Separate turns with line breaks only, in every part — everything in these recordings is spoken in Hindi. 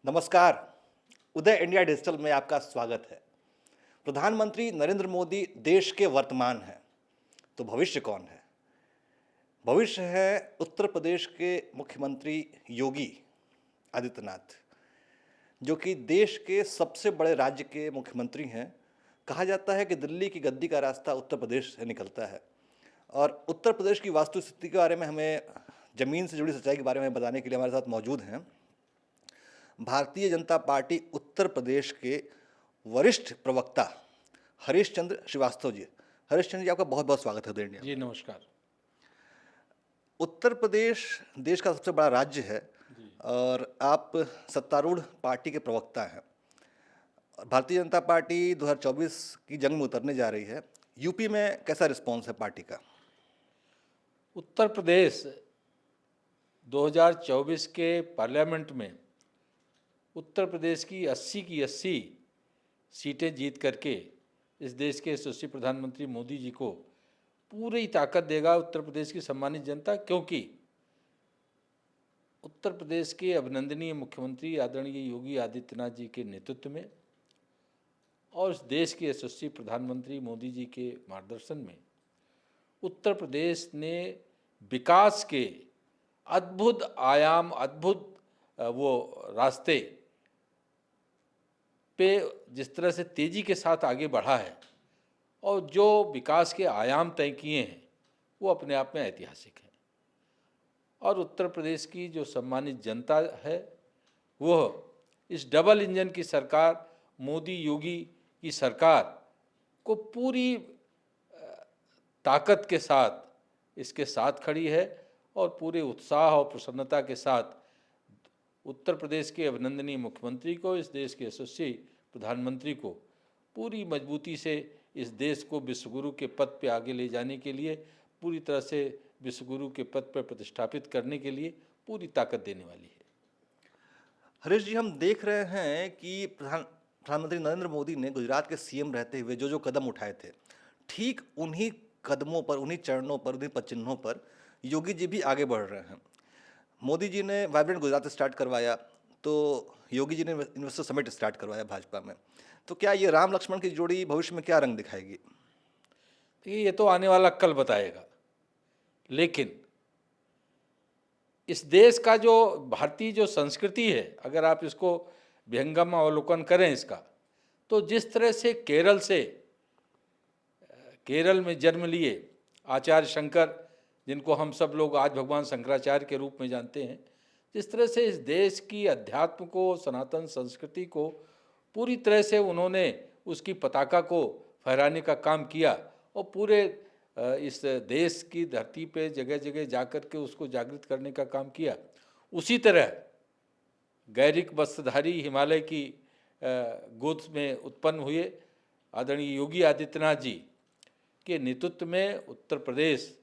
नमस्कार। उदय इंडिया डिजिटल में आपका स्वागत है। प्रधानमंत्री नरेंद्र मोदी देश के वर्तमान हैं, तो भविष्य कौन है? भविष्य है उत्तर प्रदेश के मुख्यमंत्री योगी आदित्यनाथ, जो कि देश के सबसे बड़े राज्य के मुख्यमंत्री हैं। कहा जाता है कि दिल्ली की गद्दी का रास्ता उत्तर प्रदेश से निकलता है और उत्तर प्रदेश की वास्तुस्थिति के बारे में हमें, ज़मीन से जुड़ी सच्चाई के बारे में बताने के लिए हमारे साथ मौजूद हैं भारतीय जनता पार्टी उत्तर प्रदेश के वरिष्ठ प्रवक्ता हरीश चंद्र श्रीवास्तव जी। हरीश चंद्र जी, आपका बहुत बहुत स्वागत है उदय इंडिया में।
जी नमस्कार।
उत्तर प्रदेश देश का सबसे बड़ा राज्य है
जी।
और आप सत्तारूढ़ पार्टी के प्रवक्ता हैं। भारतीय जनता पार्टी 2024 की जंग में उतरने जा रही है। यूपी में कैसा रिस्पॉन्स है पार्टी का?
उत्तर प्रदेश 2024 के पार्लियामेंट में उत्तर प्रदेश की 80 की 80 सीटें जीत करके इस देश के यशस्वी प्रधानमंत्री मोदी जी को पूरी ताकत देगा उत्तर प्रदेश की सम्मानित जनता, क्योंकि उत्तर प्रदेश के अभिनंदनीय मुख्यमंत्री आदरणीय योगी आदित्यनाथ जी के नेतृत्व में और इस देश के यशस्वी प्रधानमंत्री मोदी जी के मार्गदर्शन में उत्तर प्रदेश ने विकास के अद्भुत आयाम, अद्भुत वो रास्ते पे जिस तरह से तेज़ी के साथ आगे बढ़ा है और जो विकास के आयाम तय किए हैं वो अपने आप में ऐतिहासिक हैं। और उत्तर प्रदेश की जो सम्मानित जनता है वह इस डबल इंजन की सरकार, मोदी योगी की सरकार को पूरी ताकत के साथ इसके साथ खड़ी है और पूरे उत्साह और प्रसन्नता के साथ उत्तर प्रदेश के अभिनंदनीय मुख्यमंत्री को, इस देश के यशस्वी प्रधानमंत्री को पूरी मजबूती से इस देश को विश्वगुरु के पद पे आगे ले जाने के लिए, पूरी तरह से विश्वगुरु के पद पर प्रतिष्ठापित करने के लिए पूरी ताकत देने वाली है।
हरीश जी, हम देख रहे हैं कि प्रधानमंत्री नरेंद्र मोदी ने गुजरात के सीएम रहते हुए जो जो कदम उठाए थे, ठीक उन्हीं कदमों पर, उन्हीं चरणों पर, उन्हीं पदचिन्हों पर योगी जी भी आगे बढ़ रहे हैं। मोदी जी ने वाइब्रेंट गुजरात स्टार्ट करवाया, तो योगी जी ने इन्वेस्टर समिट स्टार्ट करवाया भाजपा में। तो क्या ये राम लक्ष्मण की जोड़ी भविष्य में क्या रंग दिखाएगी?
देखिए, ये तो आने वाला कल बताएगा, लेकिन इस देश का जो भारतीय जो संस्कृति है, अगर आप इसको विहंगम अवलोकन करें इसका, तो जिस तरह से केरल में जन्म लिए आचार्य शंकर, जिनको हम सब लोग आज भगवान शंकराचार्य के रूप में जानते हैं, जिस तरह से इस देश की अध्यात्म को, सनातन संस्कृति को पूरी तरह से उन्होंने उसकी पताका को फहराने का काम किया और पूरे इस देश की धरती पे जगह जगह जाकर के उसको जागृत करने का काम किया। उसी तरह गैरिक वस्त्रधारी हिमालय की गोद में उत्पन्न हुए आदरणीय योगी आदित्यनाथ जी के नेतृत्व में उत्तर प्रदेश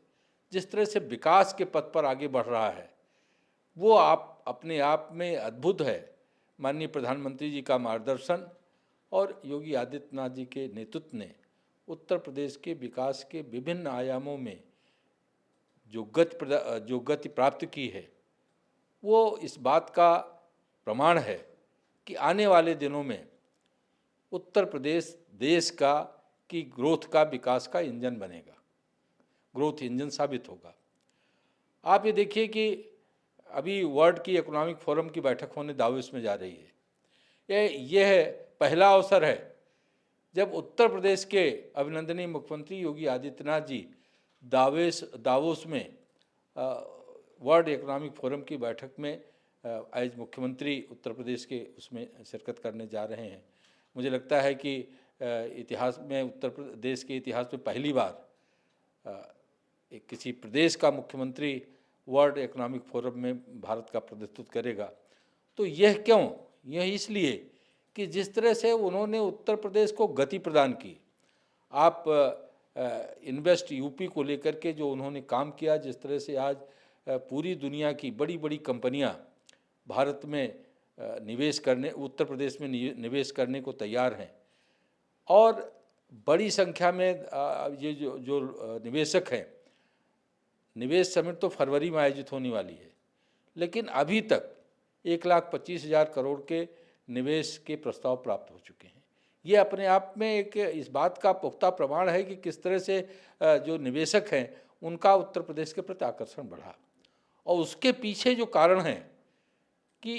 जिस तरह से विकास के पथ पर आगे बढ़ रहा है, वो आप अपने आप में अद्भुत है। माननीय प्रधानमंत्री जी का मार्गदर्शन और योगी आदित्यनाथ जी के नेतृत्व ने उत्तर प्रदेश के विकास के विभिन्न आयामों में जो गति प्राप्त की है, वो इस बात का प्रमाण है कि आने वाले दिनों में उत्तर प्रदेश देश का की ग्रोथ का, विकास का इंजन बनेगा, ग्रोथ इंजन साबित होगा। आप ये देखिए कि अभी वर्ल्ड की इकोनॉमिक फोरम की बैठक होने दावोस में जा रही है। यह पहला अवसर है जब उत्तर प्रदेश के अभिनंदनीय मुख्यमंत्री योगी आदित्यनाथ जी दावोस में वर्ल्ड इकोनॉमिक फोरम की बैठक में एज मुख्यमंत्री उत्तर प्रदेश के उसमें शिरकत करने जा रहे हैं। मुझे लगता है कि इतिहास में, उत्तर प्रदेश के इतिहास में पहली बार किसी प्रदेश का मुख्यमंत्री वर्ल्ड इकोनॉमिक फोरम में भारत का प्रतिनिधित्व करेगा। तो यह क्यों? यह इसलिए कि जिस तरह से उन्होंने उत्तर प्रदेश को गति प्रदान की। आप इन्वेस्ट यूपी को लेकर के जो उन्होंने काम किया, जिस तरह से आज पूरी दुनिया की बड़ी बड़ी कंपनियां भारत में निवेश करने, उत्तर प्रदेश में निवेश करने को तैयार हैं और बड़ी संख्या में ये जो निवेशक हैं, निवेश समिट तो फरवरी में आयोजित होने वाली है, लेकिन अभी तक 1,25,000 करोड़ के निवेश के प्रस्ताव प्राप्त हो चुके हैं। ये अपने आप में एक इस बात का पुख्ता प्रमाण है कि किस तरह से जो निवेशक हैं उनका उत्तर प्रदेश के प्रति आकर्षण बढ़ा। और उसके पीछे जो कारण है कि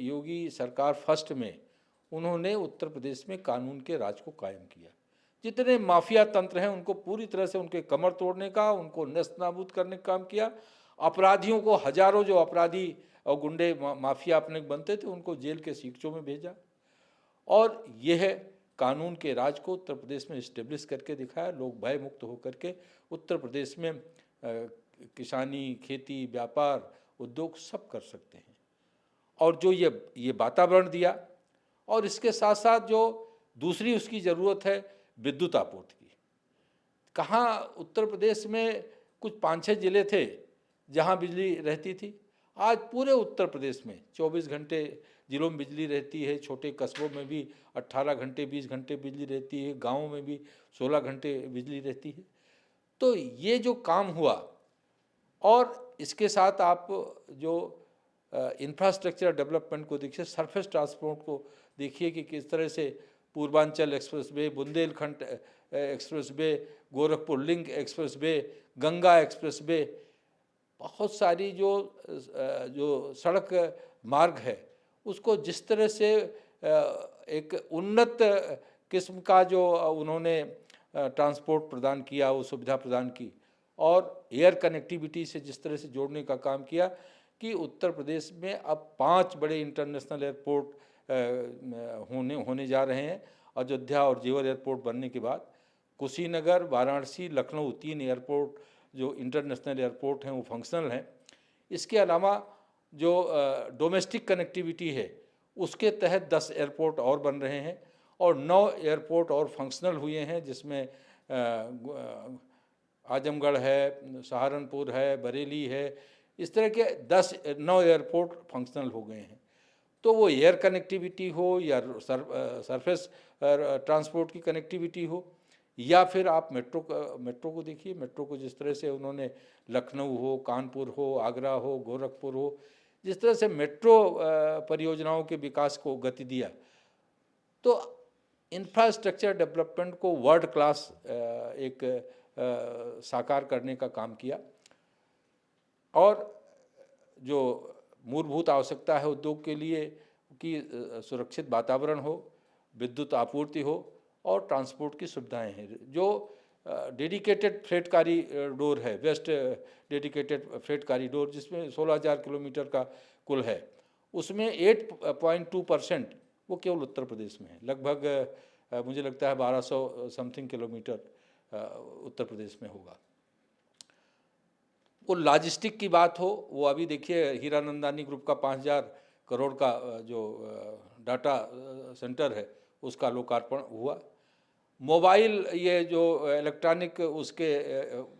योगी सरकार फर्स्ट में उन्होंने उत्तर प्रदेश में कानून के राज को कायम किया। जितने माफिया तंत्र हैं उनको पूरी तरह से उनके कमर तोड़ने का, उनको नस्त नाबूद करने का काम किया। अपराधियों को, हजारों जो अपराधी और गुंडे माफिया अपने बनते थे, उनको जेल के सीटों में भेजा और यह कानून के राज को उत्तर प्रदेश में इस्टेब्लिश करके दिखाया। लोग भय मुक्त होकर के उत्तर प्रदेश में किसानी, खेती, व्यापार, उद्योग सब कर सकते हैं। और जो ये वातावरण दिया, और इसके साथ साथ जो दूसरी उसकी ज़रूरत है विद्युत आपूर्ति की। कहाँ उत्तर प्रदेश में कुछ 5-6 ज़िले थे जहाँ बिजली रहती थी, आज पूरे उत्तर प्रदेश में 24 घंटे जिलों में बिजली रहती है। छोटे कस्बों में भी 18 घंटे 20 घंटे बिजली रहती है, गाँव में भी 16 घंटे बिजली रहती है। तो ये जो काम हुआ, और इसके साथ आप जो इंफ्रास्ट्रक्चर डेवलपमेंट को देखिए, सरफेस ट्रांसपोर्ट को देखिए कि किस तरह से Purvanchal expressway, Bundelkhand expressway, Gorakhpur link expressway, Ganga expressway, बहुत सारी जो सड़क मार्ग है उसको जिस तरह से एक उन्नत किस्म का जो उन्होंने ट्रांसपोर्ट प्रदान किया, वो सुविधा प्रदान की, और एयर कनेक्टिविटी से जिस तरह से जोड़ने का काम किया कि उत्तर प्रदेश में अब 5 बड़े इंटरनेशनल एयरपोर्ट होने जा रहे हैं। अयोध्या और जेवर एयरपोर्ट बनने के बाद कुशीनगर, वाराणसी, लखनऊ 3 एयरपोर्ट जो इंटरनेशनल एयरपोर्ट हैं वो फंक्शनल हैं। इसके अलावा जो डोमेस्टिक कनेक्टिविटी है उसके तहत 10 एयरपोर्ट और बन रहे हैं और 9 एयरपोर्ट और फंक्शनल हुए हैं, जिसमें आजमगढ़ है, सहारनपुर है, बरेली है, इस तरह के 9 एयरपोर्ट फंक्शनल हो गए हैं। तो वो एयर कनेक्टिविटी हो या सरफेस ट्रांसपोर्ट की कनेक्टिविटी हो, या फिर आप मेट्रो को देखिए। मेट्रो को जिस तरह से उन्होंने लखनऊ हो, कानपुर हो, आगरा हो, गोरखपुर हो, जिस तरह से मेट्रो परियोजनाओं के विकास को गति दिया, तो इंफ्रास्ट्रक्चर डेवलपमेंट को वर्ल्ड क्लास एक साकार करने का काम किया। और जो मूलभूत आवश्यकता है उद्योग के लिए कि सुरक्षित वातावरण हो, विद्युत आपूर्ति हो और ट्रांसपोर्ट की सुविधाएं हैं। जो डेडिकेटेड फ्रेट कॉरिडोर है, वेस्ट डेडिकेटेड फ्रेट कॉरिडोर, जिसमें 16,000 किलोमीटर का कुल है, उसमें 8.2% वो केवल उत्तर प्रदेश में है। लगभग मुझे लगता है 1200 समथिंग किलोमीटर उत्तर प्रदेश में होगा। वो लॉजिस्टिक की बात हो, वो अभी देखिए हीरानंदानी ग्रुप का 5,000 करोड़ का जो डाटा सेंटर है उसका लोकार्पण हुआ। मोबाइल, ये जो इलेक्ट्रॉनिक उसके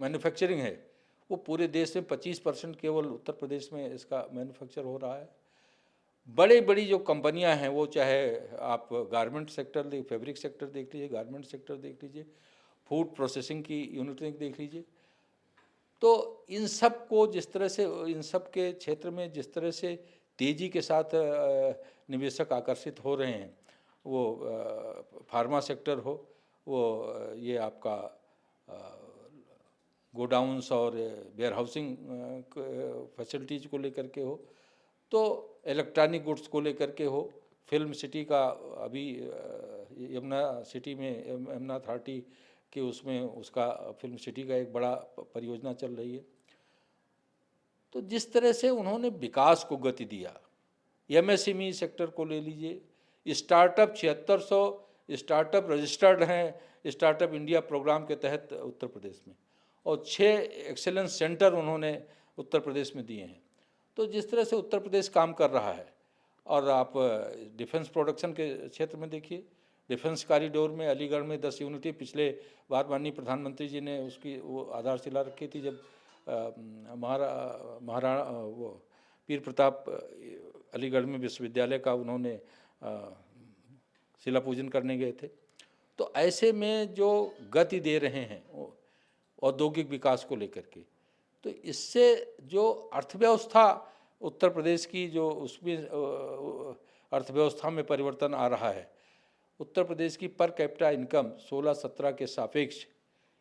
मैन्युफैक्चरिंग है, वो पूरे देश में 25% केवल उत्तर प्रदेश में इसका मैन्युफैक्चर हो रहा है। बड़ी जो कंपनियां हैं, वो चाहे आप गारमेंट सेक्टर फैब्रिक सेक्टर देख लीजिए, गारमेंट सेक्टर देख लीजिए, फूड प्रोसेसिंग की यूनिटें देख लीजिए, तो इन सब को जिस तरह से, इन सब के क्षेत्र में जिस तरह से तेज़ी के साथ निवेशक आकर्षित हो रहे हैं, वो फार्मा सेक्टर हो, वो ये आपका गोडाउन्स और वेयर हाउसिंग फैसिलिटीज़ को लेकर के हो, तो इलेक्ट्रॉनिक गुड्स को लेकर के हो, फिल्म सिटी का अभी यमुना सिटी में यमुना अथॉरिटी कि उसमें उसका फिल्म सिटी का एक बड़ा परियोजना चल रही है। तो जिस तरह से उन्होंने विकास को गति दिया, एमएसएमई सेक्टर को ले लीजिए, स्टार्टअप 7600 स्टार्टअप रजिस्टर्ड हैं स्टार्टअप इंडिया प्रोग्राम के तहत उत्तर प्रदेश में, और 6 एक्सेलेंस सेंटर उन्होंने उत्तर प्रदेश में दिए हैं। तो जिस तरह से उत्तर प्रदेश काम कर रहा है, और आप डिफेंस प्रोडक्शन के क्षेत्र में देखिए, डिफेंस कॉरिडोर में अलीगढ़ में 10 यूनिटें, पिछले बार माननीय प्रधानमंत्री जी ने उसकी वो आधारशिला रखी थी जब महाराणा वो पीर प्रताप अलीगढ़ में विश्वविद्यालय का उन्होंने शिला पूजन करने गए थे। तो ऐसे में जो गति दे रहे हैं औद्योगिक विकास को लेकर के, तो इससे जो अर्थव्यवस्था उत्तर प्रदेश की जो उसमें अर्थव्यवस्था में परिवर्तन आ रहा है। उत्तर प्रदेश की पर कैपिटा इनकम 16-17 के सापेक्ष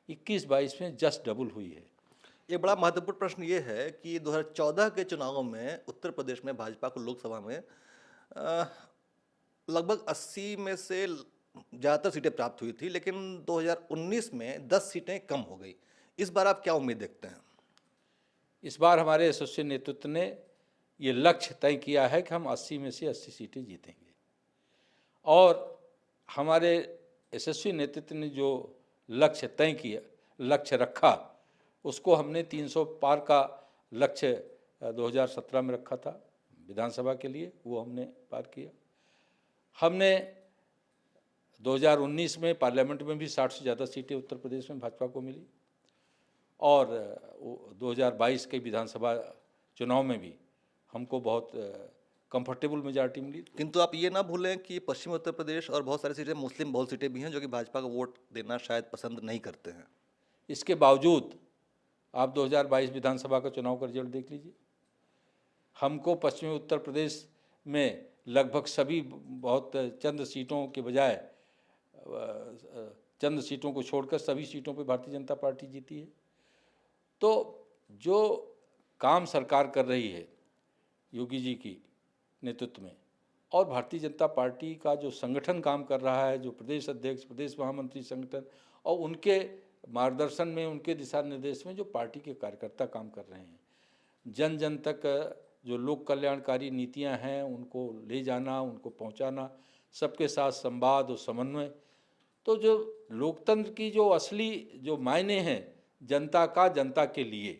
21-22 में जस्ट डबल हुई है।
एक बड़ा महत्वपूर्ण प्रश्न ये है कि 2014 के चुनावों में उत्तर प्रदेश में भाजपा को लोकसभा में अ, लगभग 80 में से ज़्यादातर सीटें प्राप्त हुई थी, लेकिन 2019 में 10 सीटें कम हो गई। इस बार आप क्या उम्मीद देखते हैं?
इस बार हमारे यशस्वी नेतृत्व ने ये लक्ष्य तय किया है कि हम 80 में से 80 सीटें जीतेंगे, और हमारे यशस्वी नेतृत्व ने जो लक्ष्य तय किया, लक्ष्य रखा, उसको हमने 300 पार का लक्ष्य 2017 में रखा था विधानसभा के लिए, वो हमने पार किया। हमने 2019 में पार्लियामेंट में भी 60 से ज़्यादा सीटें उत्तर प्रदेश में भाजपा को मिली, और 2022 के विधानसभा चुनाव में भी हमको बहुत कंफर्टेबल मेजॉरिटी मिली।
किंतु आप ये ना भूलें कि पश्चिमी उत्तर प्रदेश और बहुत सारी सीटें मुस्लिम बहुल सीटें भी हैं जो कि भाजपा को वोट देना शायद पसंद नहीं करते हैं।
इसके बावजूद आप 2022 विधानसभा का चुनाव का रिजल्ट देख लीजिए। हमको पश्चिमी उत्तर प्रदेश में लगभग सभी बहुत चंद सीटों के बजाय चंद सीटों को छोड़कर सभी सीटों पे भारतीय जनता पार्टी जीती है। तो जो काम सरकार कर रही है योगी जी की नेतृत्व में, और भारतीय जनता पार्टी का जो संगठन काम कर रहा है, जो प्रदेश अध्यक्ष, प्रदेश महामंत्री संगठन, और उनके मार्गदर्शन में, उनके दिशा निर्देश में जो पार्टी के कार्यकर्ता काम कर रहे हैं, जन जन तक जो लोक कल्याणकारी नीतियां हैं उनको ले जाना, उनको पहुंचाना, सबके साथ संवाद और समन्वय, तो जो लोकतंत्र की जो असली जो मायने हैं, जनता का जनता के लिए,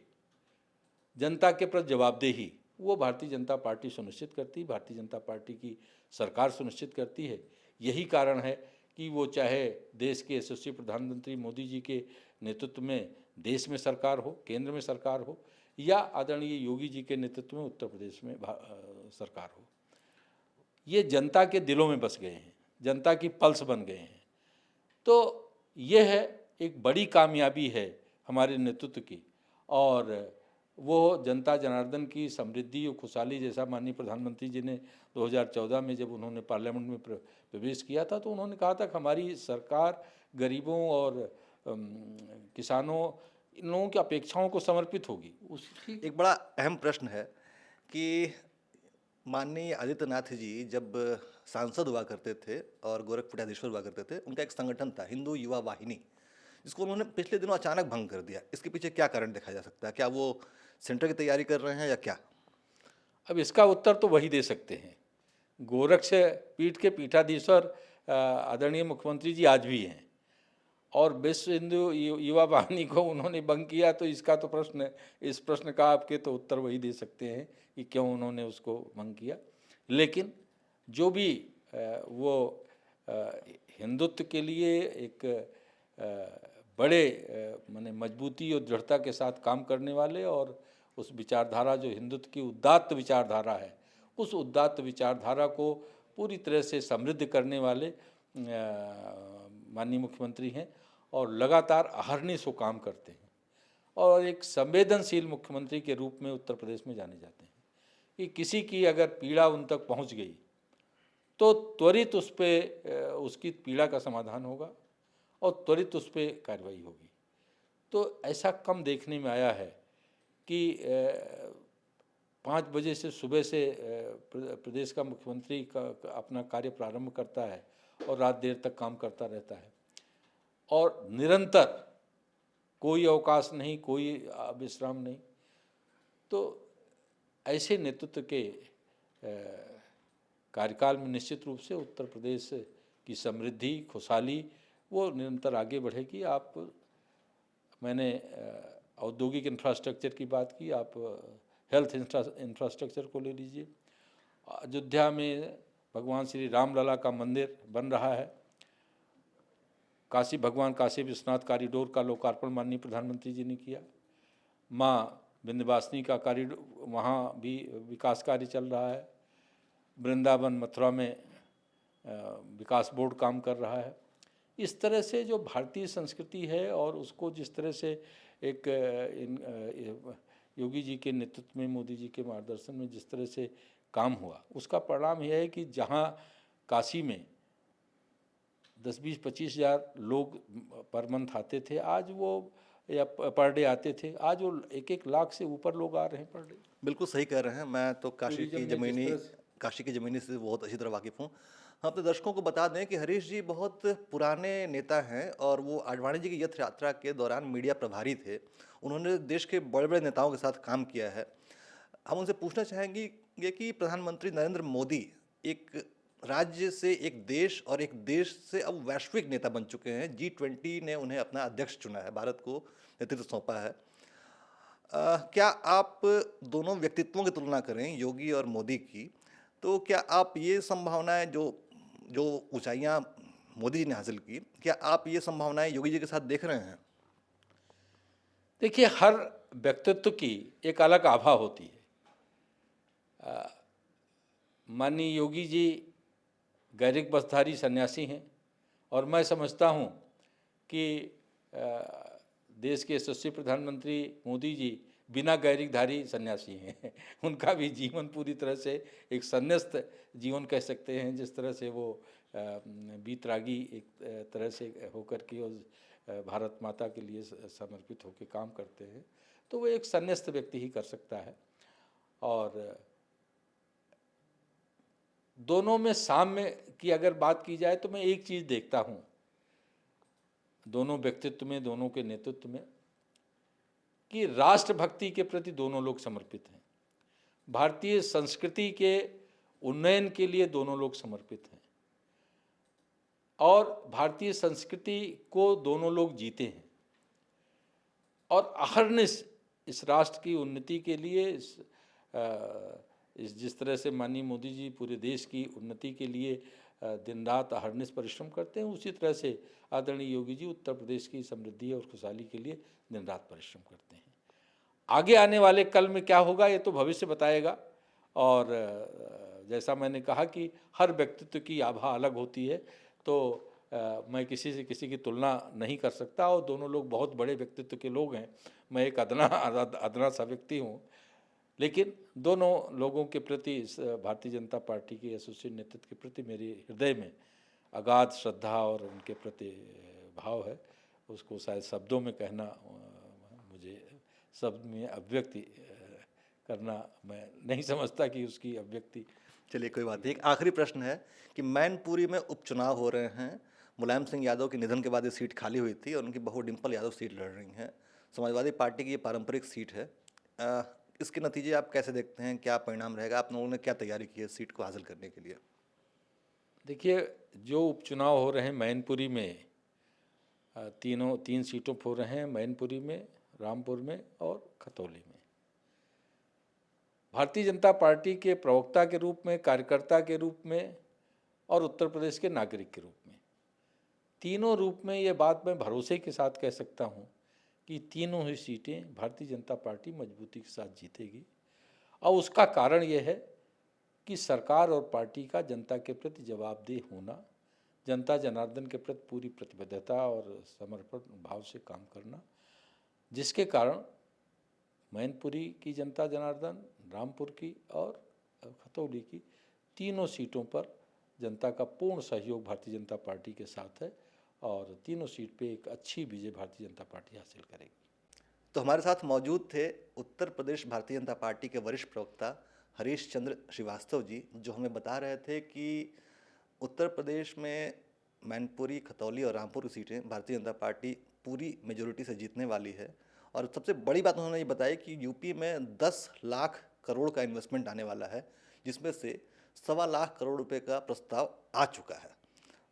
जनता के प्रति जवाबदेही, वो भारतीय जनता पार्टी सुनिश्चित करती है, भारतीय जनता पार्टी की सरकार सुनिश्चित करती है। यही कारण है कि वो चाहे देश के यशस्वी प्रधानमंत्री मोदी जी के नेतृत्व में देश में सरकार हो, केंद्र में सरकार हो, या आदरणीय योगी जी के नेतृत्व में उत्तर प्रदेश में सरकार हो, ये जनता के दिलों में बस गए हैं, जनता की पल्स बन गए हैं। तो ये है एक बड़ी कामयाबी है हमारे नेतृत्व की, और वो जनता जनार्दन की समृद्धि और खुशहाली, जैसा माननीय प्रधानमंत्री जी ने 2014 में जब उन्होंने पार्लियामेंट में प्रवेश किया था, तो उन्होंने कहा था कि हमारी सरकार गरीबों और किसानों, इन लोगों की अपेक्षाओं को समर्पित होगी। उसकी
एक बड़ा अहम प्रश्न है कि माननीय आदित्यनाथ जी जब सांसद हुआ करते थे और गोरखपुराधीश्वर हुआ करते थे, उनका एक संगठन था हिंदू युवा वाहिनी, जिसको उन्होंने पिछले दिनों अचानक भंग कर दिया। इसके पीछे क्या कारण देखा जा सकता है? क्या वो सेंटर की तैयारी कर रहे हैं या क्या?
अब इसका उत्तर तो वही दे सकते हैं। गोरक्ष पीठ के पीठाधीश्वर आदरणीय मुख्यमंत्री जी आज भी हैं, और विश्व हिंदू युवा वाहिनी को उन्होंने भंग किया, तो इसका तो प्रश्न, इस प्रश्न का आपके तो उत्तर वही दे सकते हैं कि क्यों उन्होंने उसको भंग किया। लेकिन जो भी वो हिंदुत्व के लिए एक बड़े माने मजबूती और दृढ़ता के साथ काम करने वाले, और उस विचारधारा जो हिंदुत्व की उदात्त विचारधारा है, उस उदात्त विचारधारा को पूरी तरह से समृद्ध करने वाले माननीय मुख्यमंत्री हैं, और लगातार अहर्निश वो काम करते हैं, और एक संवेदनशील मुख्यमंत्री के रूप में उत्तर प्रदेश में जाने जाते हैं कि किसी की अगर पीड़ा उन तक पहुंच गई तो त्वरित उस पर उसकी पीड़ा का समाधान होगा और त्वरित उस पर कार्रवाई होगी। तो ऐसा कम देखने में आया है कि 5 बजे से सुबह से प्रदेश का मुख्यमंत्री का अपना कार्य प्रारंभ करता है और रात देर तक काम करता रहता है, और निरंतर कोई अवकाश नहीं, कोई विश्राम नहीं। तो ऐसे नेतृत्व के कार्यकाल में निश्चित रूप से उत्तर प्रदेश की समृद्धि, खुशहाली वो निरंतर आगे बढ़ेगी। मैंने औद्योगिक इंफ्रास्ट्रक्चर की बात की, आप हेल्थ इंफ्रास्ट्रक्चर को ले लीजिए। अयोध्या में भगवान श्री रामलला का मंदिर बन रहा है, भगवान काशी विश्वनाथ कॉरिडोर का लोकार्पण माननीय प्रधानमंत्री जी ने किया, माँ विंध्यवासिनी का कॉरिडोर, वहाँ भी विकास कार्य चल रहा है, वृंदावन मथुरा में विकास बोर्ड काम कर रहा है। इस तरह से जो भारतीय संस्कृति है और उसको जिस तरह से एक योगी जी के नेतृत्व में, मोदी जी के मार्गदर्शन में जिस तरह से काम हुआ, उसका परिणाम यह है कि जहाँ काशी में 10-20-25 हज़ार लोग पर मंथ आते थे, आज वो या पर डे आते थे, आज वो 1-1 लाख से ऊपर लोग आ रहे हैं पर डे।
बिल्कुल सही कह रहे हैं। मैं तो
टूरिज्म ने जिस तरह से
काशी की ज़मीनी से बहुत अच्छी तरह वाकिफ़ हूँ। हम अपने दर्शकों को बता दें कि हरीश जी बहुत पुराने नेता हैं और वो आडवाणी जी की रथ यात्रा के दौरान मीडिया प्रभारी थे। उन्होंने देश के बड़े-बड़े नेताओं के साथ काम किया है। हम उनसे पूछना चाहेंगे ये कि प्रधानमंत्री नरेंद्र मोदी एक राज्य से एक देश और एक देश से अब वैश्विक नेता बन चुके हैं। G20 ने उन्हें अपना अध्यक्ष चुना है, भारत को नेतृत्व सौंपा है। क्या आप दोनों व्यक्तित्वों की तुलना करें, योगी और मोदी की, तो क्या आप ये संभावनाएँ जो जो ऊँचाइयाँ मोदी जी ने हासिल की, क्या आप ये संभावनाएँ योगी जी के साथ देख रहे हैं?
देखिए, हर व्यक्तित्व की एक अलग आभा होती है। माननीय योगी जी गैरिक बसधारी सन्यासी हैं और मैं समझता हूँ कि देश के यशस्वी प्रधानमंत्री मोदी जी बिना गैरिकधारी सन्यासी हैं। उनका भी जीवन पूरी तरह से एक संन्यस्त जीवन कह सकते हैं, जिस तरह से वो वीतरागी एक तरह से होकर के उस भारत माता के लिए समर्पित होकर काम करते हैं, तो वो एक संन्यस्त व्यक्ति ही कर सकता है। और दोनों में साम्य की अगर बात की जाए तो मैं एक चीज़ देखता हूँ दोनों व्यक्तित्व में, दोनों के नेतृत्व में, कि राष्ट्रभक्ति के प्रति दोनों लोग समर्पित हैं। भारतीय संस्कृति के उन्नयन के लिए दोनों लोग समर्पित हैं और भारतीय संस्कृति को दोनों लोग जीते हैं और अहर्निश इस राष्ट्र की उन्नति के लिए इस जिस तरह से माननीय मोदी जी पूरे देश की उन्नति के लिए दिन रात अहर्निश परिश्रम करते हैं, उसी तरह से आदरणीय योगी जी उत्तर प्रदेश की समृद्धि और खुशहाली के लिए दिन रात परिश्रम करते हैं। आगे आने वाले कल में क्या होगा ये तो भविष्य बताएगा। और जैसा मैंने कहा कि हर व्यक्तित्व की आभा अलग होती है, तो मैं किसी से किसी की तुलना नहीं कर सकता और दोनों लोग बहुत बड़े व्यक्तित्व के लोग हैं। मैं एक अदना सा व्यक्ति हूँ, लेकिन दोनों लोगों के प्रति भारतीय जनता पार्टी के यशस्वी नेतृत्व के प्रति मेरे हृदय में अगाध श्रद्धा और उनके प्रति भाव है। उसको शायद शब्दों में कहना, मुझे शब्द में अभिव्यक्ति करना मैं नहीं समझता कि उसकी अभिव्यक्ति।
चलिए कोई बात नहीं। एक आखिरी प्रश्न है कि मैनपुरी में उपचुनाव हो रहे हैं। मुलायम सिंह यादव के निधन के बाद ये सीट खाली हुई थी और उनकी बहू डिम्पल यादव सीट लड़ रही हैं। समाजवादी पार्टी की ये पारंपरिक सीट है। इसके नतीजे आप कैसे देखते हैं? क्या परिणाम रहेगा? आप लोगों ने क्या तैयारी की है सीट को हासिल करने के लिए?
देखिए, जो उपचुनाव हो रहे हैं मैनपुरी में, तीन सीटों पर हो रहे हैं, मैनपुरी में, रामपुर में और खतौली में। भारतीय जनता पार्टी के प्रवक्ता के रूप में, कार्यकर्ता के रूप में और उत्तर प्रदेश के नागरिक के रूप में, तीनों रूप में ये बात मैं भरोसे के साथ कह सकता हूँ कि तीनों ही सीटें भारतीय जनता पार्टी मजबूती के साथ जीतेगी। और उसका कारण यह है कि सरकार और पार्टी का जनता के प्रति जवाबदेह होना, जनता जनार्दन के प्रति पूरी प्रतिबद्धता और समर्पण भाव से काम करना, जिसके कारण मैनपुरी की जनता जनार्दन, रामपुर की और खतौली की तीनों सीटों पर जनता का पूर्ण सहयोग भारतीय जनता पार्टी के साथ है और तीनों सीट पे एक अच्छी विजय भारतीय जनता पार्टी हासिल करेगी।
तो हमारे साथ मौजूद थे उत्तर प्रदेश भारतीय जनता पार्टी के वरिष्ठ प्रवक्ता हरीश चंद्र श्रीवास्तव जी, जो हमें बता रहे थे कि उत्तर प्रदेश में मैनपुरी, खतौली और रामपुर की सीटें भारतीय जनता पार्टी पूरी मेजोरिटी से जीतने वाली है। और सबसे बड़ी बात उन्होंने ये बताई कि यूपी में 10 लाख करोड़ का इन्वेस्टमेंट आने वाला है, जिसमें से 1.25 लाख करोड़ रुपए का प्रस्ताव आ चुका है।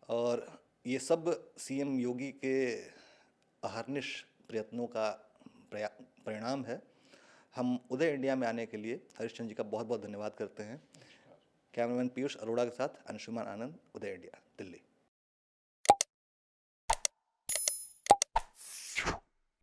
और ये सब सीएम योगी के अहर्निश प्रयत्नों का परिणाम है। हम उदय इंडिया में आने के लिए हरीश जी का बहुत बहुत धन्यवाद करते हैं। कैमरामैन पीयूष अरोड़ा के साथ अंशुमान आनंद, उदय इंडिया, दिल्ली।